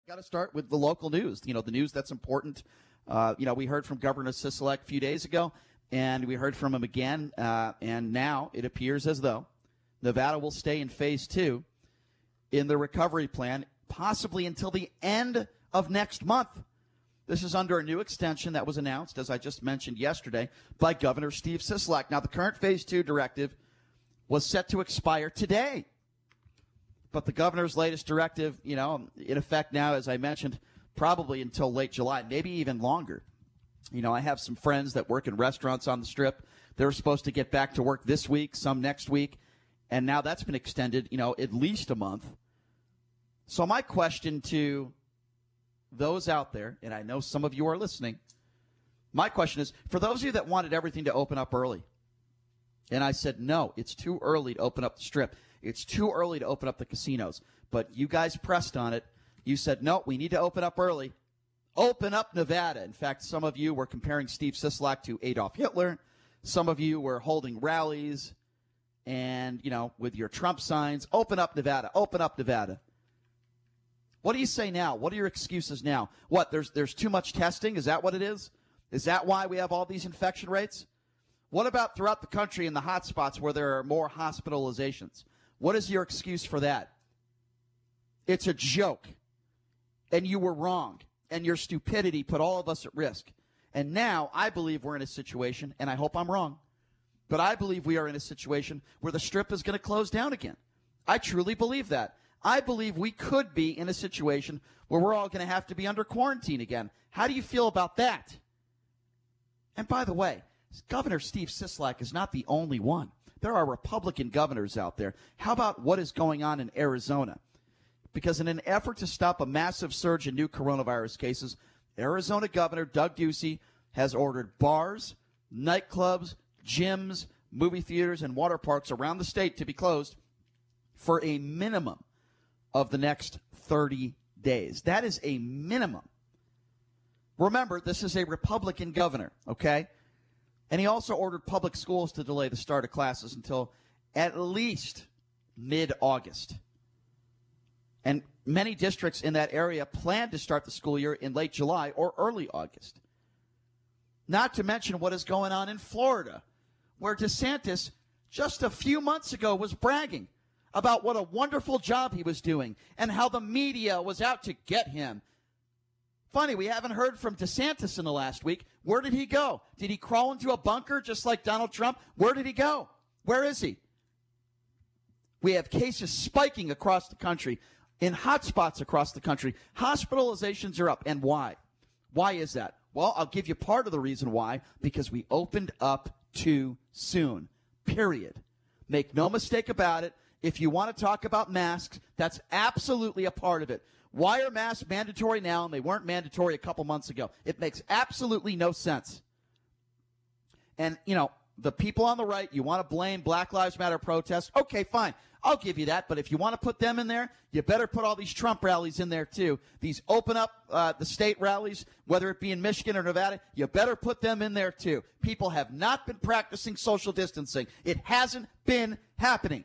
Got to start with the local news, the news that's important. We heard from Governor Sisolak a few days ago, and we heard from him again, and now it appears as though Nevada will stay in phase 2 in the recovery plan, possibly until the end of next month. This is under a new extension that was announced, as I just mentioned yesterday, by Governor Steve Sisolak. Now, the current phase 2 directive was set to expire today. But the governor's latest directive, in effect now, as I mentioned, probably until late July, maybe even longer. I have some friends that work in restaurants on the Strip. They're supposed to get back to work this week, some next week. And now that's been extended, at least a month. So my question to those out there, and I know some of you are listening, my question is, for those of you that wanted everything to open up early, and I said, no, it's too early to open up the Strip. It's too early to open up the casinos. But you guys pressed on it. You said, no, we need to open up early. Open up Nevada. In fact, some of you were comparing Steve Sisolak to Adolf Hitler. Some of you were holding rallies and, with your Trump signs, open up Nevada, open up Nevada. What do you say now? What are your excuses now? What, there's too much testing? Is that what it is? Is that why we have all these infection rates? What about throughout the country in the hot spots where there are more hospitalizations? What is your excuse for that? It's a joke. And you were wrong. And your stupidity put all of us at risk. And now I believe we're in a situation, and I hope I'm wrong, but I believe we are in a situation where the Strip is going to close down again. I truly believe that. I believe we could be in a situation where we're all going to have to be under quarantine again. How do you feel about that? And by the way, Governor Steve Sisolak is not the only one. There are Republican governors out there. How about what is going on in Arizona? Because in an effort to stop a massive surge in new coronavirus cases, Arizona Governor Doug Ducey has ordered bars, nightclubs, gyms, movie theaters, and water parks around the state to be closed for a minimum of the next 30 days. That is a minimum. Remember, this is a Republican governor, okay? And he also ordered public schools to delay the start of classes until at least mid-August. And many districts in that area plan to start the school year in late July or early August. Not to mention what is going on in Florida, where DeSantis just a few months ago was bragging about what a wonderful job he was doing and how the media was out to get him. Funny, we haven't heard from DeSantis in the last week. Where did he go? Did he crawl into a bunker just like Donald Trump? Where did he go? Where is he? We have cases spiking across the country, in hot spots across the country. Hospitalizations are up. And why? Why is that? Well, I'll give you part of the reason why. Because we opened up too soon. Period. Make no mistake about it. If you want to talk about masks, that's absolutely a part of it. Why are masks mandatory now and they weren't mandatory a couple months ago? It makes absolutely no sense. And, the people on the right, you want to blame Black Lives Matter protests. Okay, fine. I'll give you that. But if you want to put them in there, you better put all these Trump rallies in there, too. These open up the state rallies, whether it be in Michigan or Nevada, you better put them in there, too. People have not been practicing social distancing. It hasn't been happening.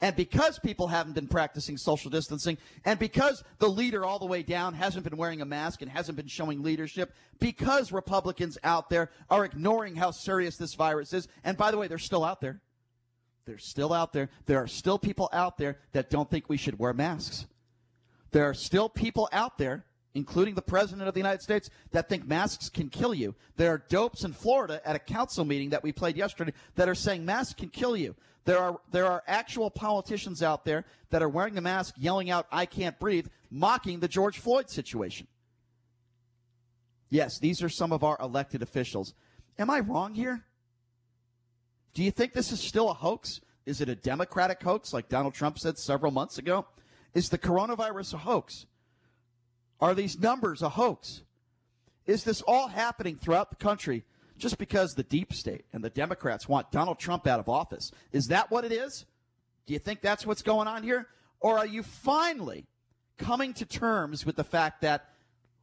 And because people haven't been practicing social distancing, and because the leader all the way down hasn't been wearing a mask and hasn't been showing leadership, because Republicans out there are ignoring how serious this virus is, and by the way, they're still out there. They're still out there. There are still people out there that don't think we should wear masks. There are still people out there, including the President of the United States, that think masks can kill you. There are dopes in Florida at a council meeting that we played yesterday that are saying masks can kill you. There are actual politicians out there that are wearing a mask, yelling out, "I can't breathe," mocking the George Floyd situation. Yes, these are some of our elected officials. Am I wrong here? Do you think this is still a hoax? Is it a Democratic hoax like Donald Trump said several months ago? Is the coronavirus a hoax? Are these numbers a hoax? Is this all happening throughout the country just because the deep state and the Democrats want Donald Trump out of office? Is that what it is? Do you think that's what's going on here? Or are you finally coming to terms with the fact that,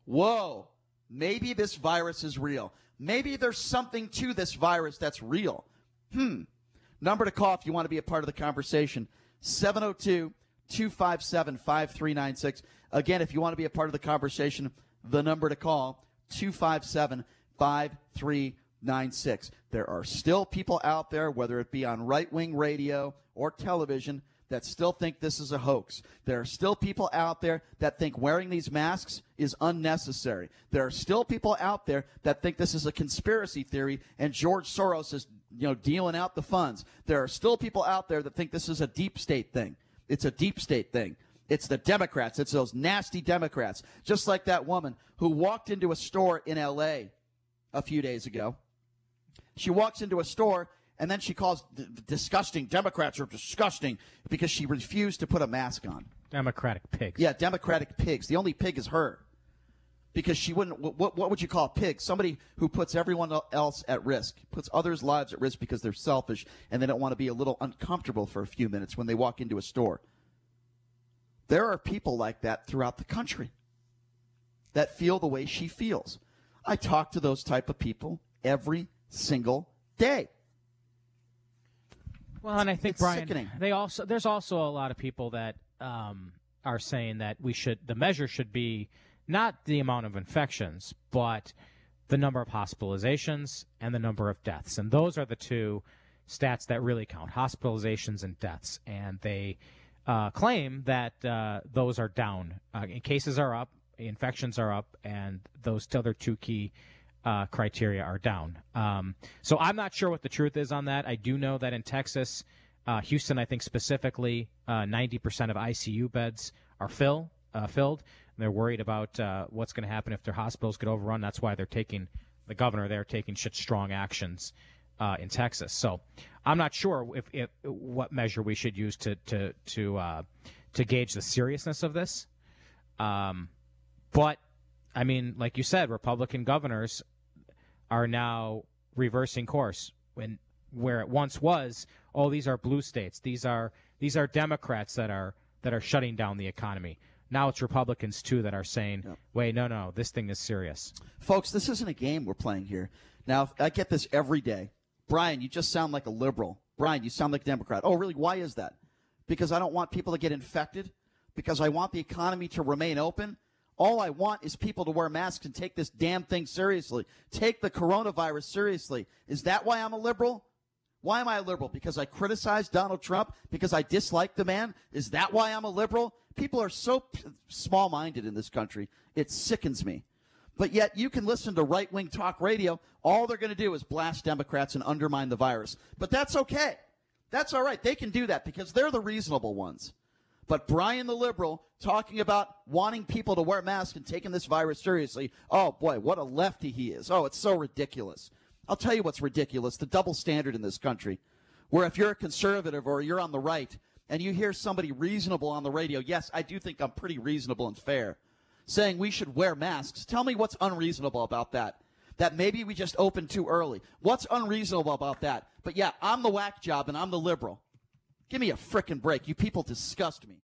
whoa, maybe this virus is real. Maybe there's something to this virus that's real. Number to call if you want to be a part of the conversation, 702-257-5396. Again, if you want to be a part of the conversation, the number to call, 257-5396. There are still people out there, whether it be on right-wing radio or television, that still think this is a hoax. There are still people out there that think wearing these masks is unnecessary. There are still people out there that think this is a conspiracy theory and George Soros is, dealing out the funds. There are still people out there that think this is a deep state thing. It's a deep state thing. It's the Democrats. It's those nasty Democrats. Just like that woman who walked into a store in L.A. a few days ago. She walks into a store, and then she calls disgusting. Democrats are disgusting because she refused to put a mask on. Democratic pigs. Yeah, Democratic pigs. The only pig is her. Because she wouldn't, what would you call a pig? Somebody who puts everyone else at risk, puts others' lives at risk because they're selfish and they don't want to be a little uncomfortable for a few minutes when they walk into a store. There are people like that throughout the country that feel the way she feels. I talk to those type of people every single day. Well, and I think, it's Brian, sickening. there's also a lot of people that are saying that the measure should be not the amount of infections, but the number of hospitalizations and the number of deaths. And those are the two stats that really count, hospitalizations and deaths. And they claim that those are down. Cases are up, infections are up, and those other two key criteria are down. So I'm not sure what the truth is on that. I do know that in Texas, Houston, I think specifically, 90% of ICU beds are filled. They're worried about what's going to happen if their hospitals get overrun. That's why the governor there taking such strong actions in Texas. So I'm not sure if what measure we should use to gauge the seriousness of this. But I mean, like you said, Republican governors are now reversing course where it once was, oh, these are blue states. These are Democrats that are shutting down the economy. Now it's Republicans, too, that are saying, wait, no, this thing is serious. Folks, this isn't a game we're playing here. Now, I get this every day. Brian, you just sound like a liberal. Brian, you sound like a Democrat. Oh, really? Why is that? Because I don't want people to get infected? Because I want the economy to remain open? All I want is people to wear masks and take this damn thing seriously. Take the coronavirus seriously. Is that why I'm a liberal? Why am I a liberal? Because I criticize Donald Trump? Because I dislike the man? Is that why I'm a liberal? People are so small-minded in this country. It sickens me. But yet you can listen to right-wing talk radio. All they're going to do is blast Democrats and undermine the virus. But that's okay. That's all right. They can do that because they're the reasonable ones. But Brian the liberal talking about wanting people to wear masks and taking this virus seriously, oh, boy, what a lefty he is. Oh, it's so ridiculous. I'll tell you what's ridiculous, the double standard in this country, where if you're a conservative or you're on the right and you hear somebody reasonable on the radio, yes, I do think I'm pretty reasonable and fair, saying we should wear masks. Tell me what's unreasonable about that. That maybe we just opened too early. What's unreasonable about that? But, yeah, I'm the whack job and I'm the liberal. Give me a frickin' break. You people disgust me.